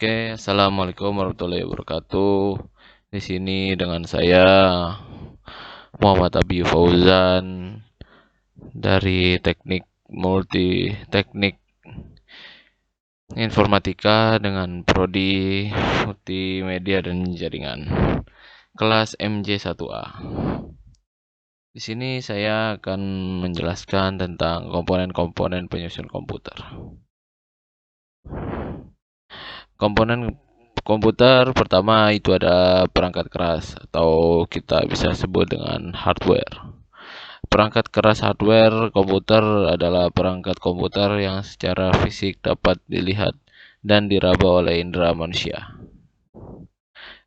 Oke, assalamualaikum warahmatullahi wabarakatuh. Di sini dengan saya Muhammad Abi Fauzan dari Teknik Informatika dengan prodi Multimedia dan Jaringan, kelas MJ1A. Di sini saya akan menjelaskan tentang komponen-komponen penyusun komputer. Komponen komputer pertama itu ada perangkat keras atau kita bisa sebut dengan hardware. Perangkat keras hardware komputer adalah perangkat komputer yang secara fisik dapat dilihat dan diraba oleh indera manusia.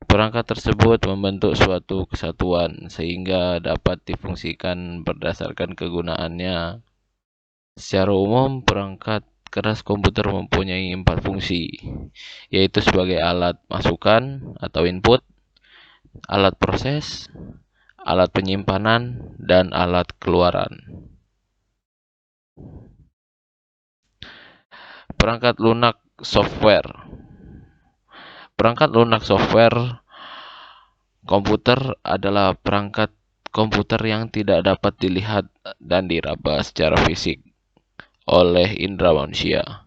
Perangkat tersebut membentuk suatu kesatuan sehingga dapat difungsikan berdasarkan kegunaannya. Secara umum, perangkat keras komputer mempunyai 4 fungsi, yaitu sebagai alat masukan atau input, alat proses, alat penyimpanan, dan alat keluaran. Perangkat lunak software. Perangkat lunak software komputer adalah perangkat komputer yang tidak dapat dilihat dan diraba secara fisik oleh indera manusia.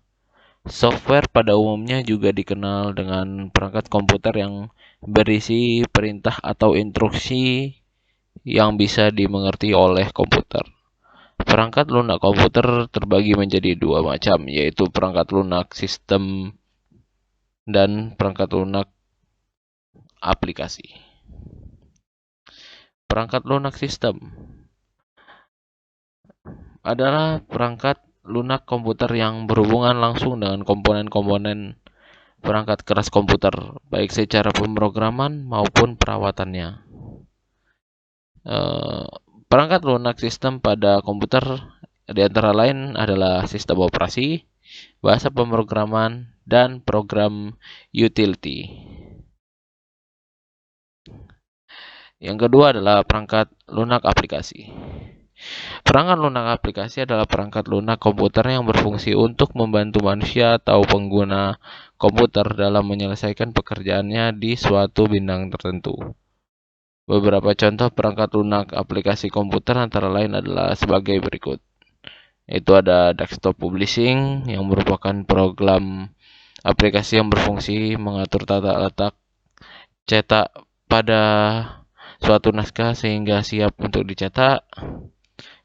Software pada umumnya juga dikenal dengan perangkat komputer yang berisi perintah atau instruksi yang bisa dimengerti oleh komputer. Perangkat lunak komputer terbagi menjadi dua macam, yaitu perangkat lunak sistem dan perangkat lunak aplikasi. Perangkat lunak sistem adalah perangkat lunak komputer yang berhubungan langsung dengan komponen-komponen perangkat keras komputer, baik secara pemrograman maupun perawatannya. Perangkat lunak sistem pada komputer di antara lain adalah sistem operasi, bahasa pemrograman, dan program utility. Yang kedua adalah perangkat lunak aplikasi. Perangkat lunak aplikasi adalah perangkat lunak komputer yang berfungsi untuk membantu manusia atau pengguna komputer dalam menyelesaikan pekerjaannya di suatu bidang tertentu. Beberapa contoh perangkat lunak aplikasi komputer antara lain adalah sebagai berikut. Itu ada desktop publishing yang merupakan program aplikasi yang berfungsi mengatur tata letak cetak pada suatu naskah sehingga siap untuk dicetak.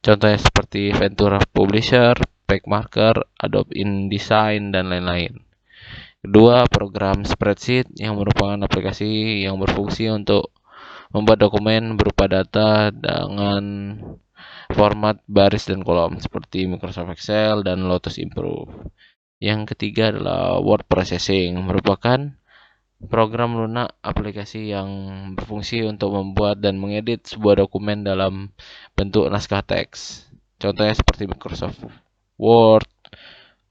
Contohnya seperti Ventura Publisher, PageMaker, Adobe InDesign, dan lain-lain. Kedua, program spreadsheet yang merupakan aplikasi yang berfungsi untuk membuat dokumen berupa data dengan format baris dan kolom seperti Microsoft Excel dan Lotus Improve. Yang ketiga adalah word processing, merupakan program lunak aplikasi yang berfungsi untuk membuat dan mengedit sebuah dokumen dalam bentuk naskah teks. Contohnya seperti Microsoft Word,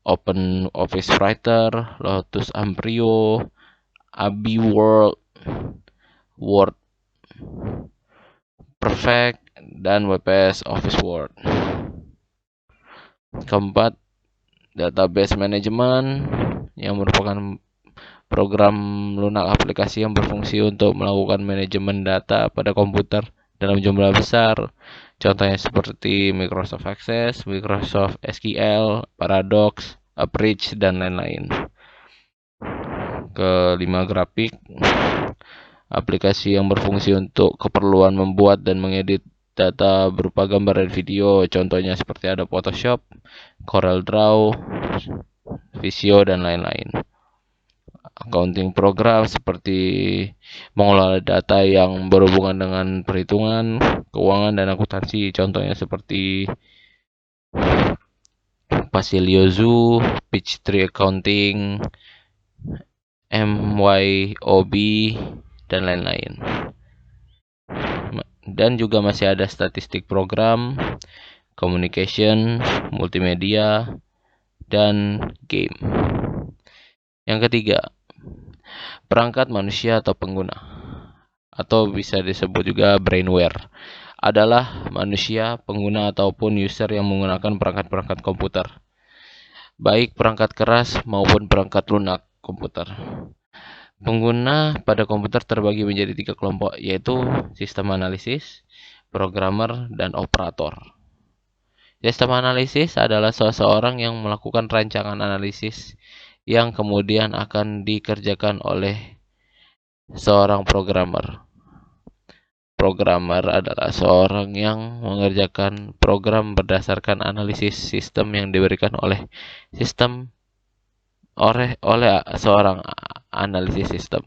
Open Office Writer, Lotus Ambrio, Abi Word, Word Perfect, dan WPS Office Word. Keempat, database management yang merupakan program lunak aplikasi yang berfungsi untuk melakukan manajemen data pada komputer dalam jumlah besar. Contohnya seperti Microsoft Access, Microsoft SQL, Paradox, Abridge, dan lain-lain. Kelima, grafik. Aplikasi yang berfungsi untuk keperluan membuat dan mengedit data berupa gambar dan video. Contohnya seperti ada Photoshop, CorelDRAW, Visio, dan lain-lain. Accounting program seperti mengolah data yang berhubungan dengan perhitungan, keuangan, dan akuntansi. Contohnya seperti Facilio Zoo, Peachtree Accounting, MYOB, dan lain-lain. Dan juga masih ada statistik program, communication, multimedia, dan game. Yang ketiga, perangkat manusia atau pengguna, atau bisa disebut juga brainware, adalah manusia, pengguna, ataupun user yang menggunakan perangkat-perangkat komputer, baik perangkat keras maupun perangkat lunak komputer. Pengguna pada komputer terbagi menjadi 3 kelompok, yaitu sistem analisis, programmer, dan operator. Sistem analisis adalah seseorang yang melakukan rancangan analisis yang kemudian akan dikerjakan oleh seorang programmer. Programmer adalah seorang yang mengerjakan program berdasarkan analisis sistem yang diberikan oleh seorang analisis sistem.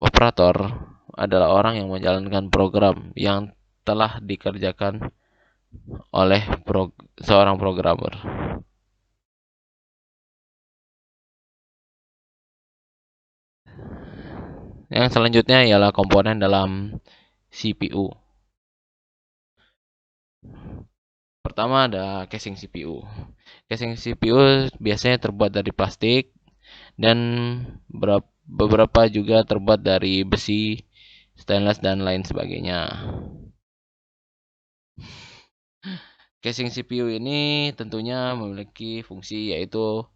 Operator adalah orang yang menjalankan program yang telah dikerjakan oleh seorang programmer. Yang selanjutnya ialah komponen dalam CPU. Pertama ada casing CPU. Casing CPU biasanya terbuat dari plastik dan beberapa juga terbuat dari besi, stainless, dan lain sebagainya. Casing CPU ini tentunya memiliki fungsi yaitu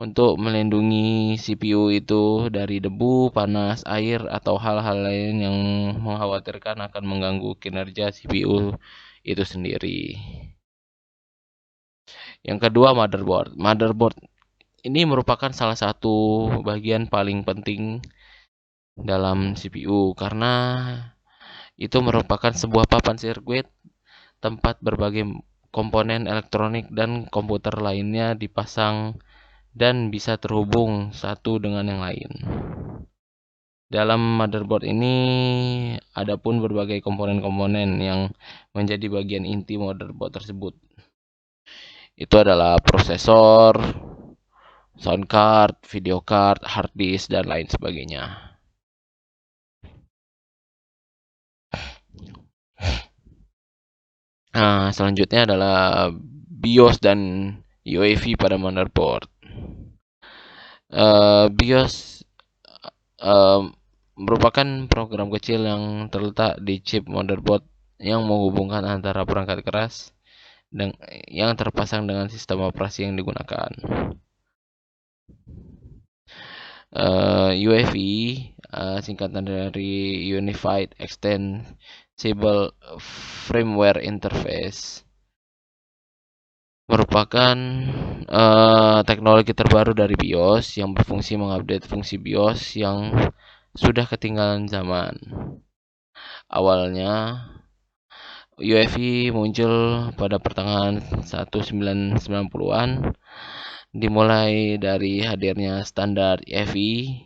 untuk melindungi CPU itu dari debu, panas, air, atau hal-hal lain yang mengkhawatirkan akan mengganggu kinerja CPU itu sendiri. Yang kedua, motherboard. Motherboard ini merupakan salah satu bagian paling penting dalam CPU karena itu merupakan sebuah papan sirkuit tempat berbagai komponen elektronik dan komputer lainnya dipasang dan bisa terhubung satu dengan yang lain. Dalam motherboard ini ada pun berbagai komponen-komponen yang menjadi bagian inti motherboard tersebut. Itu adalah prosesor, sound card, video card, hard disk, dan lain sebagainya. Nah, selanjutnya adalah BIOS dan UEFI pada motherboard. BIOS merupakan program kecil yang terletak di chip motherboard yang menghubungkan antara perangkat keras yang terpasang dengan sistem operasi yang digunakan. UEFI singkatan dari Unified Extensible Firmware Interface merupakan teknologi terbaru dari BIOS yang berfungsi mengupdate fungsi BIOS yang sudah ketinggalan zaman. Awalnya UEFI muncul pada pertengahan 1990-an, dimulai dari hadirnya standar EFI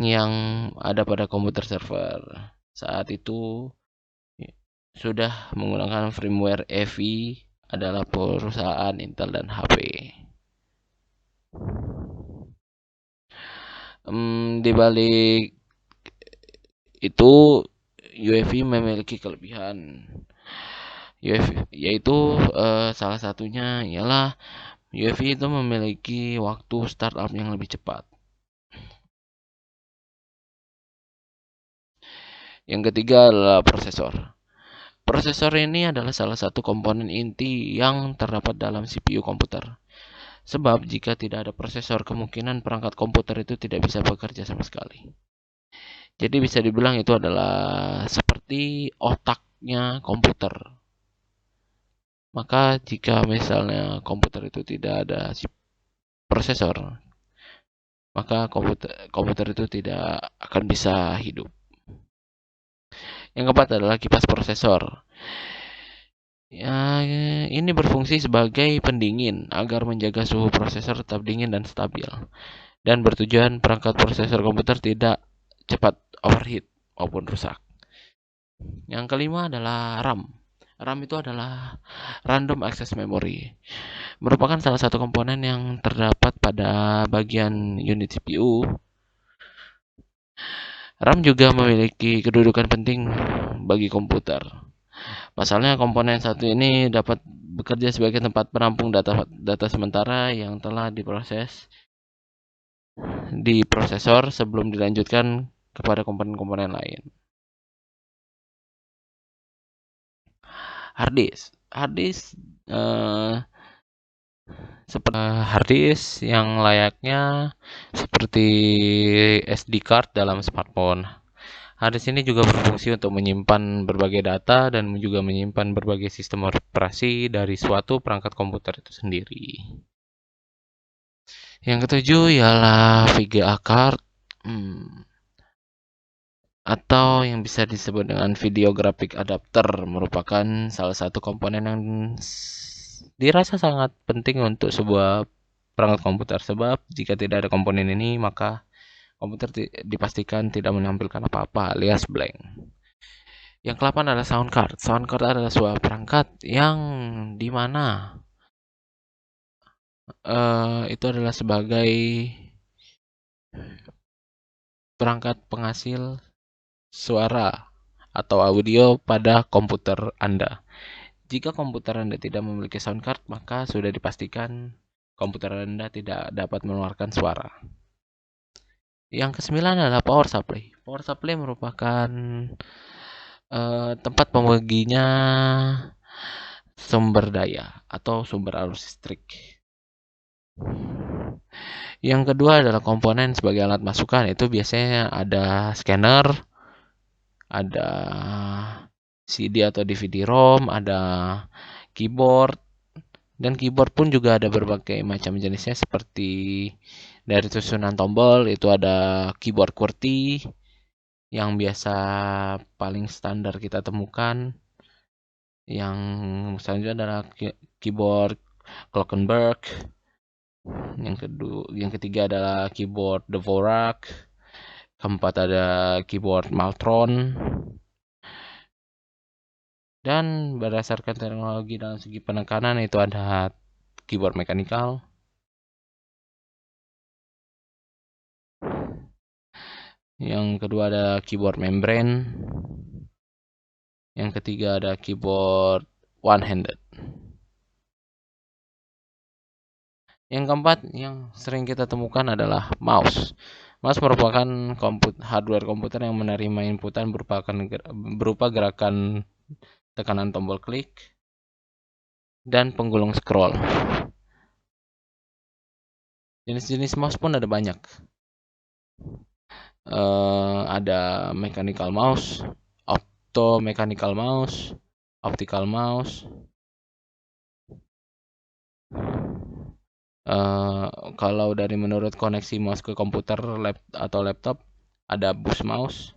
yang ada pada komputer server. Saat itu sudah menggunakan firmware EFI adalah perusahaan Intel dan HP. Di balik itu UEFI memiliki kelebihan, yaitu salah satunya ialah UEFI itu memiliki waktu startup yang lebih cepat. Yang ketiga adalah prosesor. Prosesor ini adalah salah satu komponen inti yang terdapat dalam CPU komputer. Sebab jika tidak ada prosesor, kemungkinan perangkat komputer itu tidak bisa bekerja sama sekali. Jadi bisa dibilang itu adalah seperti otaknya komputer. Maka jika misalnya komputer itu tidak ada prosesor, maka komputer itu tidak akan bisa hidup. Yang keempat adalah kipas prosesor. Ya, ini berfungsi sebagai pendingin agar menjaga suhu prosesor tetap dingin dan stabil. Dan bertujuan perangkat prosesor komputer tidak cepat overheat maupun rusak. Yang kelima adalah RAM. RAM itu adalah Random Access Memory. Merupakan salah satu komponen yang terdapat pada bagian unit CPU. RAM juga memiliki kedudukan penting bagi komputer. Pasalnya komponen satu ini dapat bekerja sebagai tempat penampung data sementara yang telah diproses di prosesor sebelum dilanjutkan kepada komponen-komponen lain. Hard disk seperti hard disk yang layaknya seperti SD card dalam smartphone. Hard disk ini juga berfungsi untuk menyimpan berbagai data dan juga menyimpan berbagai sistem operasi dari suatu perangkat komputer itu sendiri. Yang ketujuh ialah VGA card. Atau yang bisa disebut dengan video graphic adapter, merupakan salah satu komponen yang dirasa sangat penting untuk sebuah perangkat komputer, sebab jika tidak ada komponen ini maka komputer dipastikan tidak menampilkan apa-apa alias blank. Yang ke-8 adalah sound card. Sound card adalah sebuah perangkat yang dimana itu adalah sebagai perangkat penghasil suara atau audio pada komputer Anda. Jika komputer Anda tidak memiliki sound card, maka sudah dipastikan komputer Anda tidak dapat mengeluarkan suara. Yang ke-9 adalah power supply. Power supply merupakan tempat pembaginya sumber daya atau sumber arus listrik. Yang kedua adalah komponen sebagai alat masukan. Itu biasanya ada scanner, ada CD atau DVD-ROM, ada keyboard, dan keyboard pun juga ada berbagai macam jenisnya, seperti dari susunan tombol itu ada keyboard QWERTY yang biasa paling standar kita temukan. Yang selanjutnya adalah keyboard Glockenberg. Yang ketiga adalah keyboard Dvorak. Keempat ada keyboard Maltron. Dan berdasarkan teknologi dalam segi penekanan itu ada keyboard mechanical. Yang kedua ada keyboard membrane. Yang ketiga ada keyboard one-handed. Yang keempat yang sering kita temukan adalah mouse. Mouse merupakan hardware komputer yang menerima inputan berupa gerakan tekanan tombol klik dan penggulung scroll. Jenis-jenis mouse pun ada banyak. Ada mechanical mouse, mechanical mouse, optical mouse. Kalau dari menurut koneksi mouse ke komputer atau laptop, ada bus mouse,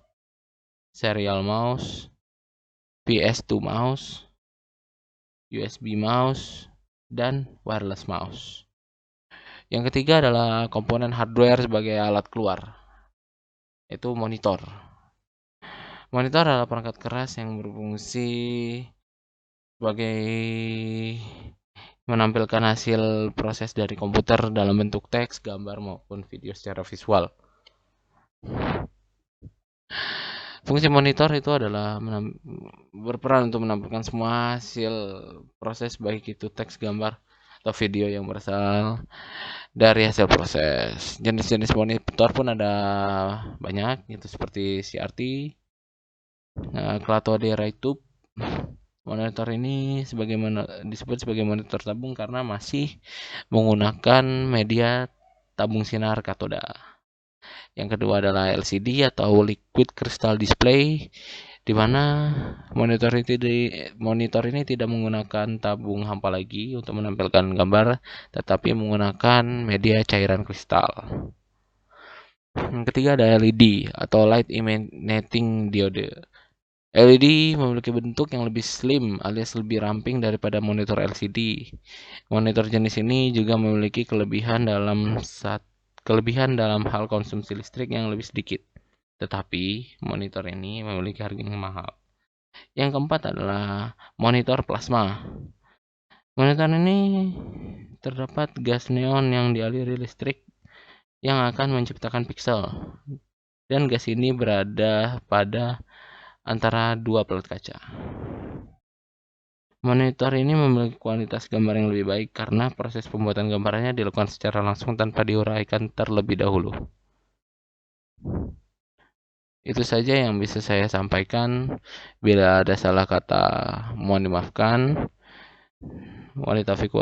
serial mouse, PS2 mouse, USB mouse, dan wireless mouse. Yang ketiga adalah komponen hardware sebagai alat keluar, yaitu monitor. Monitor adalah perangkat keras yang berfungsi sebagai menampilkan hasil proses dari komputer dalam bentuk teks, gambar, maupun video secara visual. Fungsi monitor itu adalah berperan untuk menampilkan semua hasil proses, baik itu teks, gambar, atau video yang berasal dari hasil proses. Jenis-jenis monitor pun ada banyak, itu seperti CRT, Cathode Ray Tube. Monitor ini disebut sebagai monitor tabung karena masih menggunakan media tabung sinar katoda. Yang kedua adalah LCD atau Liquid Crystal Display, di mana monitor ini tidak menggunakan tabung hampa lagi untuk menampilkan gambar, tetapi menggunakan media cairan kristal. Yang ketiga ada LED atau Light Emitting Diode. LED memiliki bentuk yang lebih slim alias lebih ramping daripada monitor LCD. Monitor jenis ini juga memiliki kelebihan dalam hal konsumsi listrik yang lebih sedikit. Tetapi monitor ini memiliki harga yang mahal. Yang keempat adalah monitor plasma. Monitor ini terdapat gas neon yang dialiri listrik yang akan menciptakan piksel. Dan gas ini berada pada antara dua pelat kaca. Monitor ini memiliki kualitas gambar yang lebih baik karena proses pembuatan gambarnya dilakukan secara langsung tanpa diuraikan terlebih dahulu. Itu saja yang bisa saya sampaikan. Bila ada salah kata, mohon dimaafkan. Wallaahi taufiq.